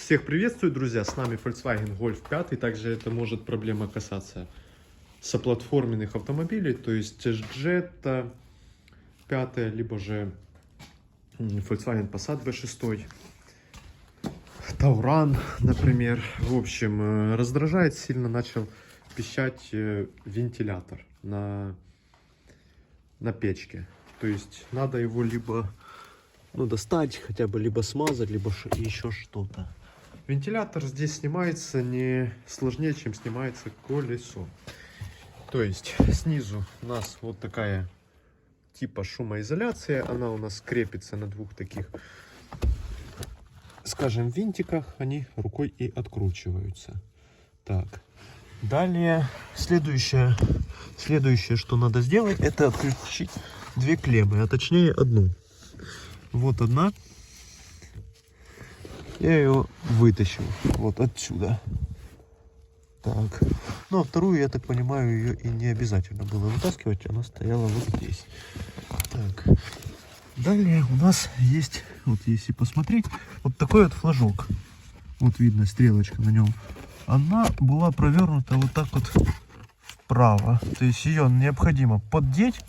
Всех приветствую, друзья! С нами Volkswagen Golf 5. Также это может проблема касаться соплатформенных автомобилей, то есть Jetta 5, либо же Volkswagen Passat B6, Tauran, например. В общем, раздражает сильно, начал пищать вентилятор на печке. То есть надо его либо достать, хотя бы либо смазать, либо еще что-то. Вентилятор здесь снимается не сложнее, чем снимается колесо. То есть снизу у нас вот такая типа шумоизоляция. Она у нас крепится на двух таких, скажем, винтиках. Они рукой и откручиваются. Так. Далее следующее, что надо сделать, это отключить две клеммы, а точнее одну. Вот одна. Я ее вытащил вот отсюда. Так. Ну, а вторую, я так понимаю, ее и не обязательно было вытаскивать. Она стояла вот здесь. Так. Далее у нас есть, вот если посмотреть, вот такой вот флажок. Вот видно стрелочка на нем. Она была провернута вот так вот вправо. То есть ее необходимо поддеть,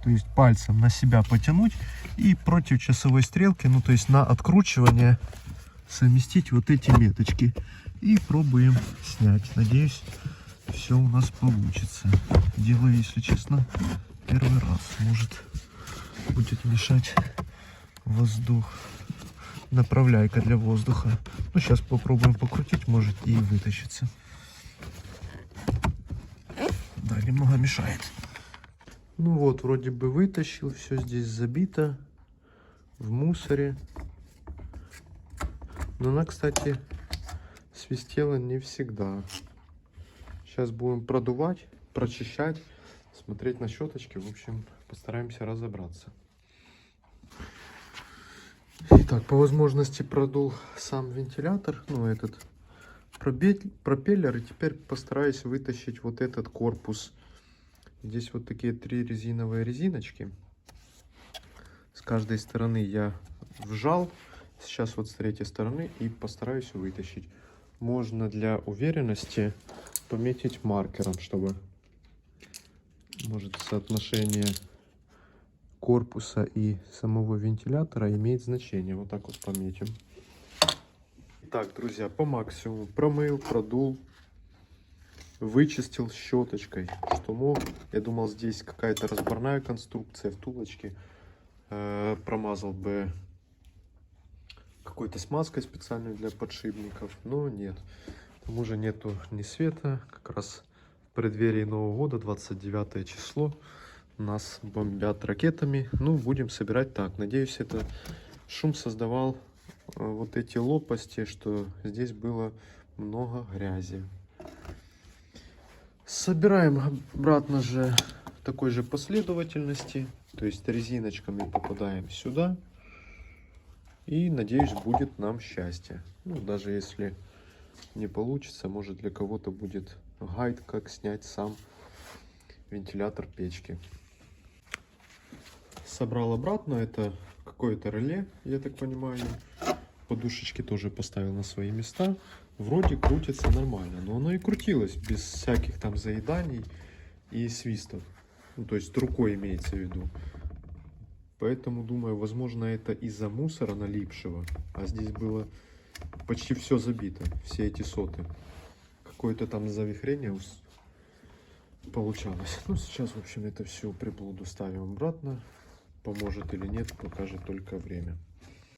то есть пальцем на себя потянуть и против часовой стрелки, ну то есть на откручивание, совместить вот эти меточки. И пробуем снять. Надеюсь, все у нас получится. Делаю, если честно, первый раз. Может, будет мешать воздух. Направляйка для воздуха. Ну, сейчас попробуем покрутить, может и вытащится. Да, немного мешает. Ну вот, вроде бы вытащил. Все здесь забито в мусоре. Но она, кстати, свистела не всегда. Сейчас будем продувать, прочищать, смотреть на щеточки. В общем, постараемся разобраться. Итак, по возможности продул сам вентилятор, ну этот пропеллер. И теперь постараюсь вытащить вот этот корпус. Здесь вот такие три резиновые резиночки. С каждой стороны я вжал. Сейчас вот с третьей стороны и постараюсь вытащить. Можно для уверенности пометить маркером, чтобы, может, соотношение корпуса и самого вентилятора имеет значение. Вот так вот пометим. Так, друзья, по максимуму промыл, продул, вычистил щеточкой, что мог. Я думал, здесь какая-то разборная конструкция, втулочки. Промазал бы какой-то смазкой специальной для подшипников, но нет. К тому же нету ни света. Как раз в преддверии Нового года, 29 число, нас бомбят ракетами. Ну, будем собирать так. Надеюсь, это шум создавал вот эти лопасти, что здесь было много грязи. Собираем обратно же в такой же последовательности. То есть резиночками попадаем сюда. И, надеюсь, будет нам счастье. Ну, даже если не получится, может, для кого-то будет гайд, как снять сам вентилятор печки. Собрал обратно. Это какое-то реле, я так понимаю. Подушечки тоже поставил на свои места. Вроде крутится нормально, но оно и крутилось без всяких там заеданий и свистов. Ну, то есть рукой имеется в виду. Поэтому, думаю, возможно, это из-за мусора налипшего. А здесь было почти все забито, все эти соты. Какое-то там завихрение получалось. Ну, сейчас, в общем, это все приблуду ставим обратно. Поможет или нет, покажет только время.